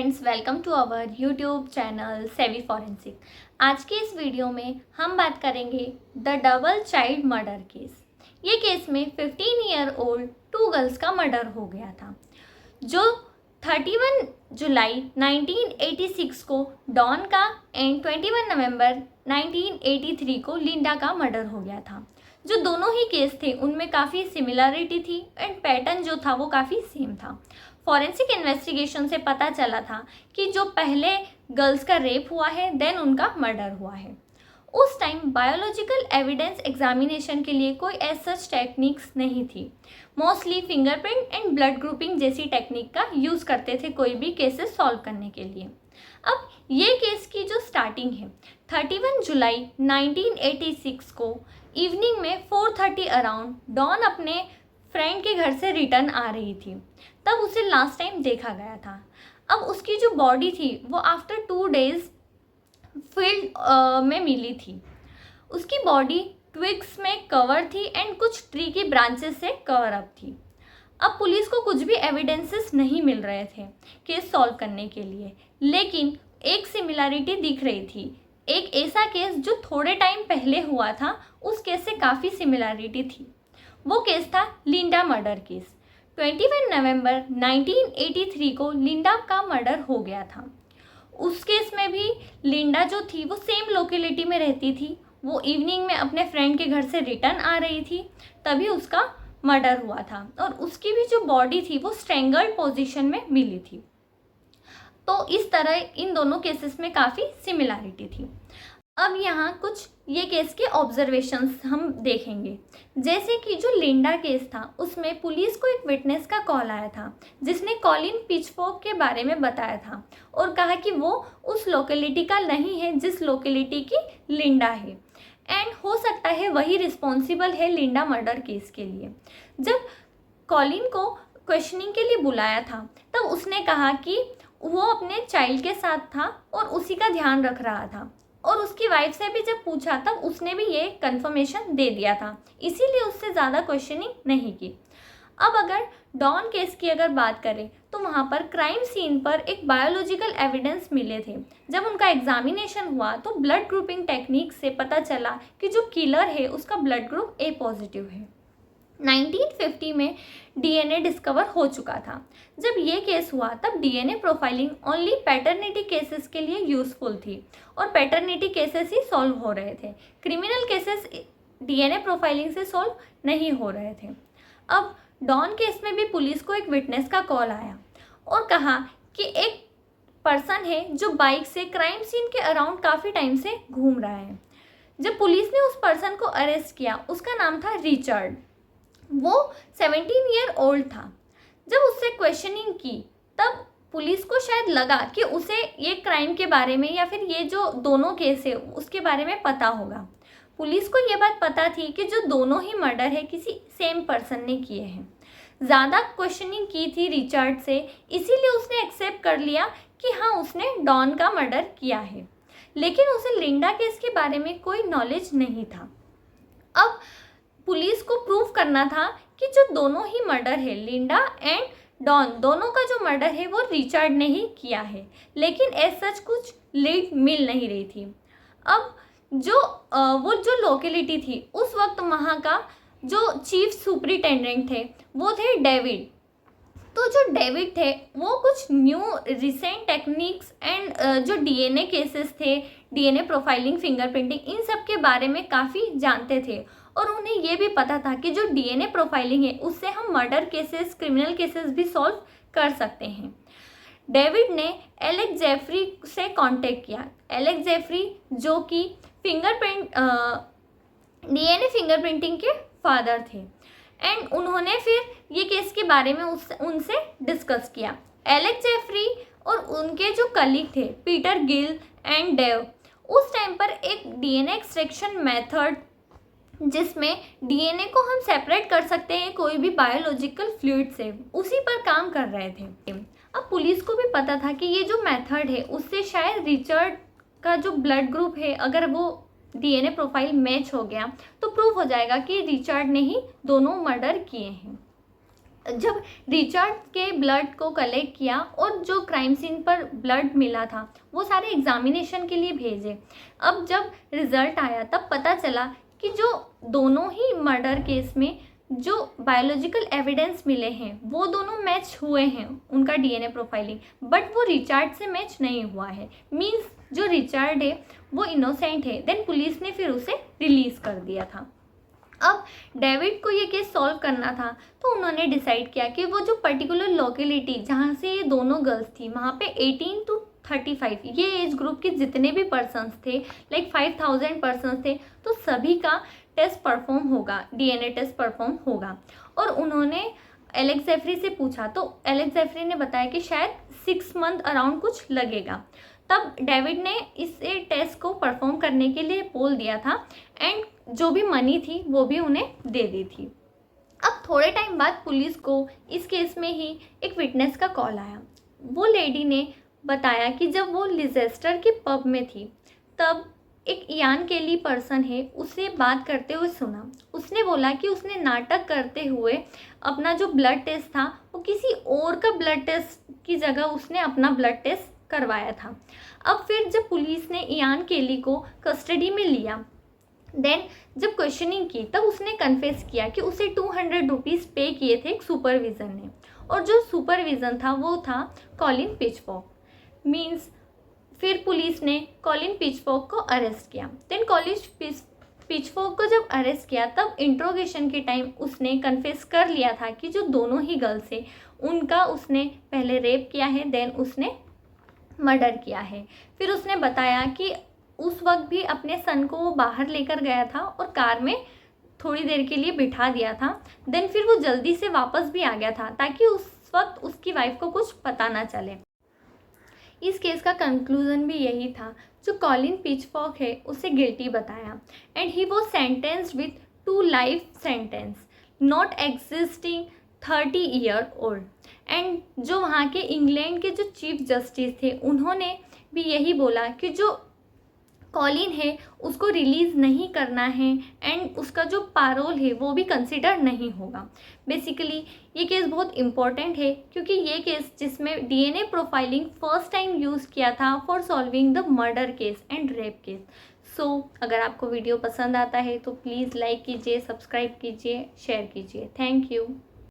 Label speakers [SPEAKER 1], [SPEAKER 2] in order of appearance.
[SPEAKER 1] Friends, welcome to our YouTube channel savvy forensic. आज के इस वीडियो में हम बात करेंगे the double child murder case. ये केस में 15 ईयर ओल्ड 2 गर्ल्स का मर्डर हो गया था, जो 31 जुलाई 1986 को डॉन का एंड 21 नवंबर 1983 को लिंडा का मर्डर हो गया था। जो दोनों ही केस थे उनमें काफ़ी सिमिलरिटी थी एंड पैटर्न जो था वो काफ़ी सेम था। फॉरेंसिक इन्वेस्टिगेशन से पता चला था कि जो पहले गर्ल्स का रेप हुआ है देन उनका मर्डर हुआ है। उस टाइम बायोलॉजिकल एविडेंस एग्जामिनेशन के लिए कोई सच टेक्निक्स नहीं थी। Mostly fingerprint and blood grouping जैसी टेक्निक का यूज़ करते थे कोई भी केसेस सॉल्व करने के लिए। अब ये केस की जो स्टार्टिंग है 31 जुलाई 1986 को इवनिंग में 4:30 अराउंड डॉन अपने फ्रेंड के घर से रिटर्न आ रही थी, तब उसे लास्ट टाइम देखा गया था। अब उसकी जो बॉडी थी वो आफ्टर 2 डेज फील्ड में मिली थी। उसकी बॉडी ट्विग्स में कवर थी एंड कुछ ट्री की ब्रांचेस से कवर अप थी। अब पुलिस को कुछ भी एविडेंसेस नहीं मिल रहे थे केस सॉल्व करने के लिए, लेकिन एक सिमिलरिटी दिख रही थी। एक ऐसा केस जो थोड़े टाइम पहले हुआ था उस केस से काफ़ी सिमिलरिटी थी। वो केस था लिंडा मर्डर केस। 21 नवंबर 1983 को लिंडा का मर्डर हो गया था। उस केस में भी लिंडा जो थी वो सेम लोकेलिटी में रहती थी। वो इवनिंग में अपने फ्रेंड के घर से रिटर्न आ रही थी, तभी उसका मर्डर हुआ था और उसकी भी जो बॉडी थी वो स्ट्रेंगल्ड पोजीशन में मिली थी। तो इस तरह इन दोनों केसेस में काफ़ी सिमिलरिटी थी। अब यहाँ कुछ ये केस के ऑब्जर्वेशंस हम देखेंगे। जैसे कि जो लिंडा केस था उसमें पुलिस को एक विटनेस का कॉल आया था जिसने कॉलिन पिचफोर्क के बारे में बताया था और कहा कि वो उस लोकेलिटी का नहीं है जिस लोकेलिटी की लिंडा है एंड हो सकता है वही रिस्पॉन्सिबल है लिंडा मर्डर केस के लिए। जब कॉलिन को क्वेश्चनिंग के लिए बुलाया था तब उसने कहा कि वो अपने चाइल्ड के साथ था और उसी का ध्यान रख रहा था, और उसकी वाइफ से भी जब पूछा तब उसने भी ये कंफर्मेशन दे दिया था, इसीलिए उससे ज़्यादा क्वेश्चनिंग नहीं की। अब अगर डॉन केस की अगर बात करें तो वहाँ पर क्राइम सीन पर एक बायोलॉजिकल एविडेंस मिले थे। जब उनका एग्जामिनेशन हुआ तो ब्लड ग्रुपिंग टेक्निक से पता चला कि जो किलर है उसका ब्लड ग्रुप ए पॉजिटिव है। 1950 में डीएनए डिस्कवर हो चुका था। जब ये केस हुआ तब DNA profiling only paternity cases के लिए यूज़फुल थी और पैटर्निटी केसेस ही सॉल्व हो रहे थे। क्रिमिनल केसेस डीएनए प्रोफाइलिंग से सॉल्व नहीं हो रहे थे। अब डॉन केस में भी पुलिस को एक विटनेस का कॉल आया और कहा कि एक पर्सन है जो बाइक से क्राइम सीन के अराउंड काफ़ी टाइम से घूम रहा है। जब पुलिस ने उस पर्सन को अरेस्ट किया उसका नाम था रिचर्ड। वो 17 ईयर ओल्ड था। जब उससे क्वेश्चनिंग की तब पुलिस को शायद लगा कि उसे ये क्राइम के बारे में या फिर ये जो दोनों केस है उसके बारे में पता होगा। पुलिस को ये बात पता थी कि जो दोनों ही मर्डर है किसी सेम पर्सन ने किए हैं। ज़्यादा क्वेश्चनिंग की थी रिचर्ड से, इसीलिए उसने एक्सेप्ट कर लिया कि हाँ उसने डॉन का मर्डर किया है, लेकिन उसे लिंडा केस के बारे में कोई नॉलेज नहीं था। अब पुलिस को प्रूव करना था कि जो दोनों ही मर्डर है लिंडा एंड डॉन, दोनों का जो मर्डर है वो रिचर्ड ने ही किया है, लेकिन एज सच कुछ लीड मिल नहीं रही थी। अब वो जो लोकेलिटी थी उस वक्त वहाँ का जो चीफ सुपरिटेंडेंट थे वो थे डेविड। तो जो डेविड थे वो कुछ न्यू रिसेंट टेक्निक्स एंड जो डीएनए केसेस थे, डीएनए प्रोफाइलिंग, फिंगरप्रिंटिंग, इन सब के बारे में काफ़ी जानते थे और उन्हें ये भी पता था कि जो डीएनए प्रोफाइलिंग है उससे हम मर्डर केसेस, क्रिमिनल केसेस भी सॉल्व कर सकते हैं। डेविड ने एलेक्स जेफरी से कांटेक्ट किया। एलेक्स जेफरी जो कि डीएनए फिंगरप्रिंटिंग के फादर थे एंड उन्होंने फिर ये केस के बारे में उनसे डिस्कस किया। एलेक्स जेफरी और उनके जो कलीग थे पीटर गिल एंड डेव, उस टाइम पर एक डीएनए एक्सट्रैक्शन मेथड जिसमें डीएनए को हम सेपरेट कर सकते हैं कोई भी बायोलॉजिकल फ्लूइड से, उसी पर काम कर रहे थे। अब पुलिस को भी पता था कि ये जो मेथड है उससे शायद रिचर्ड का जो ब्लड ग्रुप है अगर वो डीएनए प्रोफाइल मैच हो गया तो प्रूव हो जाएगा कि रिचर्ड ने ही दोनों मर्डर किए हैं। जब रिचर्ड के ब्लड को कलेक्ट किया और जो क्राइम सीन पर ब्लड मिला था वो सारे एग्जामिनेशन के लिए भेजे। अब जब रिजल्ट आया तब पता चला कि जो दोनों ही मर्डर केस में जो बायोलॉजिकल एविडेंस मिले हैं वो दोनों मैच हुए हैं, उनका डीएनए प्रोफाइलिंग, बट वो रिचर्ड से मैच नहीं हुआ है। मीन्स जो रिचर्ड है वो इनोसेंट है। देन पुलिस ने फिर उसे रिलीज कर दिया था। अब डेविड को ये केस सॉल्व करना था तो उन्होंने डिसाइड किया कि वो जो पर्टिकुलर लोकेलिटी जहाँ से ये दोनों गर्ल्स थी वहाँ पे 18 to 35 ये एज ग्रुप के जितने भी पर्सन्स थे, लाइक 5000 पर्सन्स थे, तो सभी का टेस्ट परफॉर्म होगा, डीएनए टेस्ट परफॉर्म होगा। और उन्होंने एलेक्स जेफरी से पूछा तो एलेक्स जेफरी ने बताया कि शायद 6 मंथ अराउंड कुछ लगेगा। तब डेविड ने इस टेस्ट को परफॉर्म करने के लिए बोल दिया था एंड जो भी मनी थी वो भी उन्हें दे दी थी। अब थोड़े टाइम बाद पुलिस को इस केस में ही एक विटनेस का कॉल आया। वो लेडी ने बताया कि जब वो लिजेस्टर के पब में थी तब एक इयान केली पर्सन है उससे बात करते हुए सुना। उसने बोला कि उसने नाटक करते हुए अपना जो ब्लड टेस्ट था वो किसी और का ब्लड टेस्ट की जगह उसने अपना ब्लड टेस्ट करवाया था। अब फिर जब पुलिस ने इयान केली को कस्टडी में लिया, देन जब क्वेश्चनिंग की तब उसने कन्फेस किया कि उसे 200 रुपीज़ पे किए थे एक सुपरविज़न ने, और जो सुपरविज़न था वो था कॉलिन पिचफॉर्क। मीन्स फिर पुलिस ने कॉलिन पिचफॉर्क को अरेस्ट किया। देन कॉलिन पिचफॉर्क को जब अरेस्ट किया तब इंट्रोगेशन के टाइम उसने कन्फेस कर लिया था कि जो दोनों ही गर्ल्स है उनका उसने पहले रेप किया है, देन उसने मर्डर किया है। फिर उसने बताया कि उस वक्त भी अपने सन को वो बाहर लेकर गया था और कार में थोड़ी देर के लिए बिठा दिया था। देन फिर वो जल्दी से वापस भी आ गया था ताकि उस वक्त उसकी वाइफ को कुछ पता ना चले। इस केस का कंक्लूजन भी यही था, जो कॉलिन पिचफॉर्क है उसे गिल्टी बताया and he was sentenced with 2 life sentence not existing 30 year old. And जो वहाँ के इंग्लैंड के जो चीफ जस्टिस थे उन्होंने भी यही बोला कि जो कॉलिन है उसको रिलीज़ नहीं करना है एंड उसका जो पैरोल है वो भी कंसिडर नहीं होगा। बेसिकली ये केस बहुत इम्पॉर्टेंट है क्योंकि ये केस जिसमें DNA profiling first time use किया था for solving the murder case and rape case. So अगर आपको वीडियो पसंद आता है तो प्लीज़ लाइक कीजिए, सब्सक्राइब कीजिए, शेयर कीजिए। Thank you.